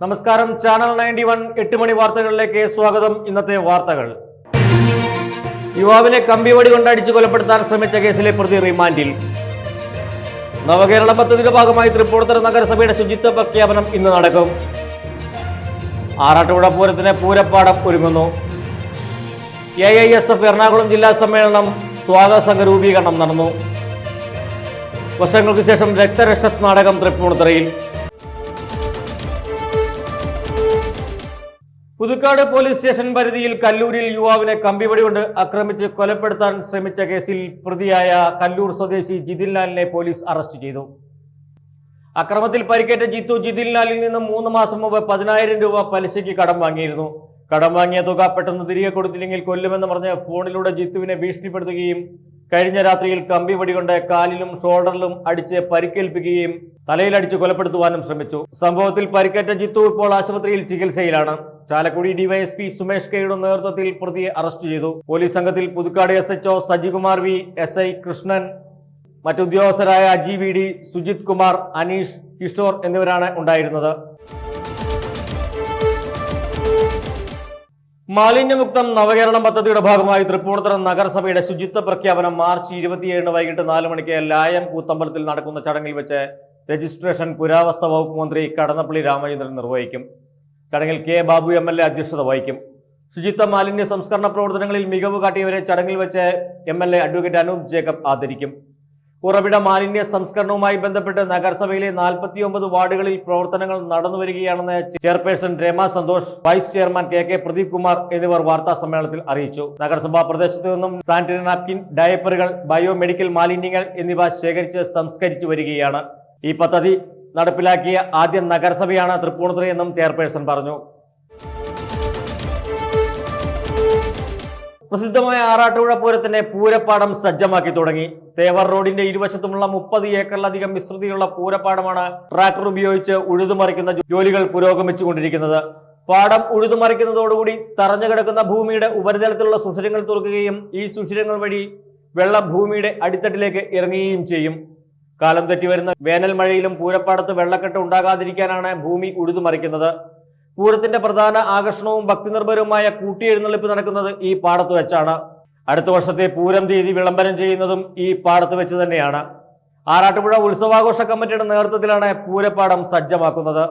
നമസ്കാരം. ചാനൽ 91 8 മണി വാർത്തകളിലേക്ക് സ്വാഗതം. ഇന്നത്തെ വാർത്തകൾ: യുവാവിനെ കമ്പിവടി കൊണ്ടടിച്ച് കൊലപ്പെടുത്താൻ ശ്രമിച്ച കേസിലെ പ്രതി റിമാൻഡിൽ. നവകേരള പദ്ധതിയുടെ ഭാഗമായി തൃപ്പൂണിത്തുറ നഗരസഭയുടെ ശുചിത്വ പ്രഖ്യാപനം ഇന്ന് നടക്കും. ആറാട്ടുപുഴ പൂരത്തിന് പൂരപ്പാടം ഒരുങ്ങുന്നു. AISF എറണാകുളം ജില്ലാ സമ്മേളനം സ്വാഗത സംഘ രൂപീകരണം നടന്നു. വർഷങ്ങൾക്ക് ശേഷം രക്തരക്ഷസ് നാടകം തൃപ്പൂണിത്തുറയിൽ. പുതുക്കാട് പോലീസ് സ്റ്റേഷൻ പരിധിയിൽ കല്ലൂരിൽ യുവാവിനെ കമ്പിവടി കൊണ്ട് ആക്രമിച്ച് കൊലപ്പെടുത്താൻ ശ്രമിച്ച കേസിൽ പ്രതിയായ കല്ലൂർ സ്വദേശി ജിതിൻലാലിനെ പോലീസ് അറസ്റ്റ് ചെയ്തു. അക്രമത്തിൽ പരിക്കേറ്റ ജിതിൻലാലിൽ നിന്ന് 3 മാസം മുമ്പ് 10,000 രൂപ പലിശയ്ക്ക് കടം വാങ്ങിയിരുന്നു. കടം വാങ്ങിയ തുക പെട്ടെന്ന് തിരികെ കൊടുത്തില്ലെങ്കിൽ കൊല്ലുമെന്ന് പറഞ്ഞ് ഫോണിലൂടെ ജിത്തുവിനെ ഭീഷണിപ്പെടുത്തുകയും കഴിഞ്ഞ രാത്രിയിൽ കമ്പിവടി കൊണ്ട് കാലിലും ഷോൾഡറിലും അടിച്ച് പരിക്കേൽപ്പിക്കുകയും തലയിലടിച്ച് കൊലപ്പെടുത്തുവാനും ശ്രമിച്ചു. സംഭവത്തിൽ പരിക്കേറ്റ ജിത്തു ഇപ്പോൾ ആശുപത്രിയിൽ ചികിത്സയിലാണ്. ചാലക്കുടി DYSP സുമേഷ് കെയുടെ നേതൃത്വത്തിൽ പ്രതിയെ അറസ്റ്റ് ചെയ്തു. പോലീസ് സംഘത്തിൽ Puthukkad SHO Sajikumar V, SI Krishnan, മറ്റുദ്യോഗസ്ഥരായ Aji VD, Sujith Kumar, Aneesh, Kishore എന്നിവരാണ് ഉണ്ടായിരുന്നത്. മാലിന്യമുക്തം നവകേരളം പദ്ധതിയുടെ ഭാഗമായി തൃപ്പൂണിത്തുറ നഗരസഭയുടെ ശുചിത്വ പ്രഖ്യാപനം മാർച്ച് 27 വൈകിട്ട് 4 മണിക്ക് ലായം കൂത്തമ്പലത്തിൽ നടക്കുന്ന ചടങ്ങിൽ വെച്ച് രജിസ്ട്രേഷൻ പുരാവസ്തു വകുപ്പ് മന്ത്രി കടന്നപ്പള്ളി രാമചന്ദ്രൻ നിർവഹിക്കും. ചടങ്ങിൽ K. ബാബു MLA അധ്യക്ഷത വഹിക്കും. ശുചിത്വ മാലിന്യ സംസ്കരണ പ്രവർത്തനങ്ങളിൽ മികവ് കാട്ടിയവരെ ചടങ്ങിൽ വെച്ച് MLA അഡ്വക്കേറ്റ് അനൂപ് ജേക്കബ് ആദരിക്കും. ഉറവിട മാലിന്യ സംസ്കരണവുമായി ബന്ധപ്പെട്ട് നഗരസഭയിലെ 49 വാർഡുകളിൽ പ്രവർത്തനങ്ങൾ നടന്നുവരികയാണെന്ന് chairperson Rama Santhosh, vice chairman KK Pradeep Kumar എന്നിവർ വാർത്താ സമ്മേളനത്തിൽ അറിയിച്ചു. നഗരസഭാ പ്രദേശത്തു നിന്നും സാനിറ്ററി നാപ്കിൻ, ഡയപ്പറുകൾ, ബയോമെഡിക്കൽ മാലിന്യങ്ങൾ എന്നിവ ശേഖരിച്ച് സംസ്കരിച്ചു വരികയാണ്. ഈ പദ്ധതി നടപ്പിലാക്കിയ ആദ്യ നഗരസഭയാണ് തൃപ്പൂണിത്തുറ എന്നും ചെയർപേഴ്സൺ പറഞ്ഞു. പ്രസിദ്ധമായ ആറാട്ടുപുഴ പൂരത്തിന്റെ പൂരപ്പാടം സജ്ജമാക്കി തുടങ്ങി. തേവർ റോഡിന്റെ ഇരുവശത്തുമുള്ള 30 ഏക്കറിലധികം വിസ്തൃതിയുള്ള പൂരപ്പാടമാണ് ട്രാക്ടർ ഉപയോഗിച്ച് ഉഴുതുമറിക്കുന്ന ജോലികൾ പുരോഗമിച്ചുകൊണ്ടിരിക്കുന്നത്. പാടം ഉഴുതുമറിക്കുന്നതോടുകൂടി തറഞ്ഞു കിടക്കുന്ന ഭൂമിയുടെ ഉപരിതലത്തിലുള്ള സുഷിരങ്ങൾ തുറക്കുകയും ഈ സുഷിരങ്ങൾ വഴി വെള്ളം ഭൂമിയുടെ അടിത്തട്ടിലേക്ക് ഇറങ്ങുകയും ചെയ്യും. കാലം തെറ്റി വരുന്ന വേനൽ മഴയിലും പൂരപ്പാടത്ത് വെള്ളക്കെട്ട് ഉണ്ടാകാതിരിക്കാനാണ് ഭൂമി ഉഴുതുമറിക്കുന്നത്. പൂരത്തിന്റെ പ്രധാന ആകർഷണവും ഭക്തിനിർഭരവുമായ കൂട്ടിയെഴുന്നള്ളിപ്പ് നടക്കുന്നത് ഈ പാടത്ത് വെച്ചാണ്. അടുത്ത വർഷത്തെ പൂരം തീയതി വിളംബരം ചെയ്യുന്നതും ഈ പാടത്ത് വെച്ച് തന്നെയാണ്. ആറാട്ടുപുഴ ഉത്സവാഘോഷ കമ്മിറ്റിയുടെ നേതൃത്വത്തിലാണ് പൂരപ്പാടം സജ്ജമാക്കുന്നത്.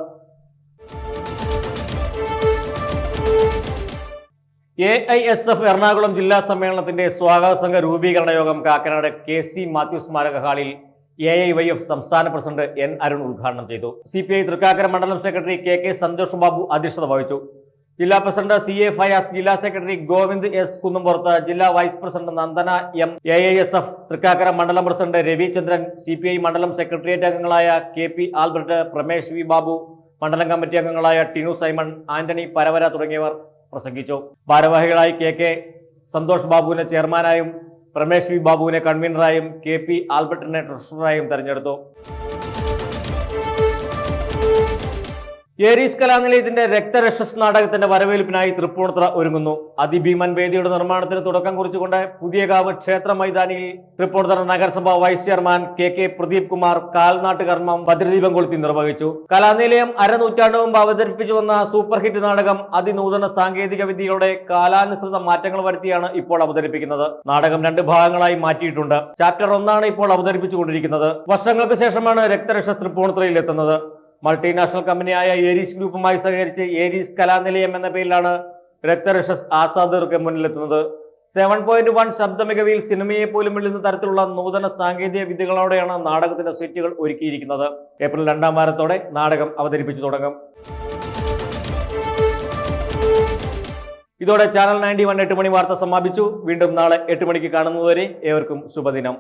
AISF എറണാകുളം ജില്ലാ സമ്മേളനത്തിന്റെ സ്വാഗത സംഘ രൂപീകരണ യോഗം കാക്കനാട് KC മാത്യു സ്മാരക ഹാളിൽ AIYF സംസ്ഥാന പ്രസിഡന്റ് N അരുൺ ഉദ്ഘാടനം ചെയ്തു. CPI തൃക്കാക്കര മണ്ഡലം സെക്രട്ടറി KK സന്തോഷ് ബാബു അധ്യക്ഷത വഹിച്ചു. ജില്ലാ പ്രസിഡന്റ് CA ഫയാസ്, ജില്ലാ സെക്രട്ടറി ഗോവിന്ദ് S കുന്നുംപുറത്ത്, ജില്ലാ vice president Nandana M, AISF Thrikkakkara മണ്ഡലം പ്രസിഡന്റ് രവിചന്ദ്രൻ, CPI മണ്ഡലം സെക്രട്ടേറിയറ്റ് അംഗങ്ങളായ KP Albert, Pramesh V Babu, മണ്ഡലം കമ്മിറ്റി അംഗങ്ങളായ ടിനു സൈമൺ, ആന്റണി പരവര തുടങ്ങിയവർ പ്രസംഗിച്ചു. ഭാരവാഹികളായി KK സന്തോഷ് ബാബുവിനെ ചെയർമാനായും പ്രമേഷ് V ബാബുവിനെ കൺവീനറായും KP ആൽബർട്ടിനെ ട്രഷററായും തെരഞ്ഞെടുത്തു. ഏരീസ് കലാനിലയത്തിന്റെ രക്തരക്ഷസ് നാടകത്തിന്റെ വരവേൽപ്പിനായി തൃപ്പൂണിത്തുറ ഒരുങ്ങുന്നു. അതിഭീമൻ വേദിയുടെ നിർമ്മാണത്തിന് തുടക്കം കുറിച്ചുകൊണ്ട് പുതിയകാവ് ക്ഷേത്ര മൈതാനിയിൽ തൃപ്പൂണിത്തുറ നഗരസഭ vice chairman KK Pradeep Kumar കാൽനാട്ട് കർമ്മം ഭദ്രദീപം കൊളുത്തി നിർവഹിച്ചു. കലാനിലയം അരനൂറ്റാണ്ട് മുമ്പ് അവതരിപ്പിച്ചു വന്ന സൂപ്പർ ഹിറ്റ് നാടകം അതിനൂതന സാങ്കേതിക വിദ്യകളുടെ കാലാനുസൃത മാറ്റങ്ങൾ വരുത്തിയാണ് ഇപ്പോൾ അവതരിപ്പിക്കുന്നത്. നാടകം 2 ഭാഗങ്ങളായി മാറ്റിയിട്ടുണ്ട്. ചാപ്റ്റർ 1 ഇപ്പോൾ അവതരിപ്പിച്ചുകൊണ്ടിരിക്കുന്നത്. വർഷങ്ങൾക്ക് ശേഷമാണ് രക്തരക്ഷസ് തൃപ്പൂണിത്തുറയിൽ എത്തുന്നത്. മൾട്ടിനാഷണൽ കമ്പനിയായ ഏരീസ് ഗ്രൂപ്പുമായി സഹകരിച്ച് ഏരീസ് കലാനിലയം എന്ന പേരിലാണ് രക്തരക്ഷസ് ആസാദർക്ക് മുന്നിലെത്തുന്നത്. 7.1 ശബ്ദമികവിൽ സിനിമയെ പോലും വെല്ലുന്ന തരത്തിലുള്ള നൂതന സാങ്കേതിക വിദ്യകളോടെയാണ് നാടകത്തിന്റെ സെറ്റുകൾ ഒരുക്കിയിരിക്കുന്നത്. ഏപ്രിൽ 2 വാരത്തോടെ നാടകം അവതരിപ്പിച്ചു തുടങ്ങും. ഇതോടെ ചാനൽ 91 8 മണി വാർത്ത സമാപിച്ചു. വീണ്ടും നാളെ 8 മണിക്ക് കാണുന്നതുവരെ ഏവർക്കും ശുഭദിനം.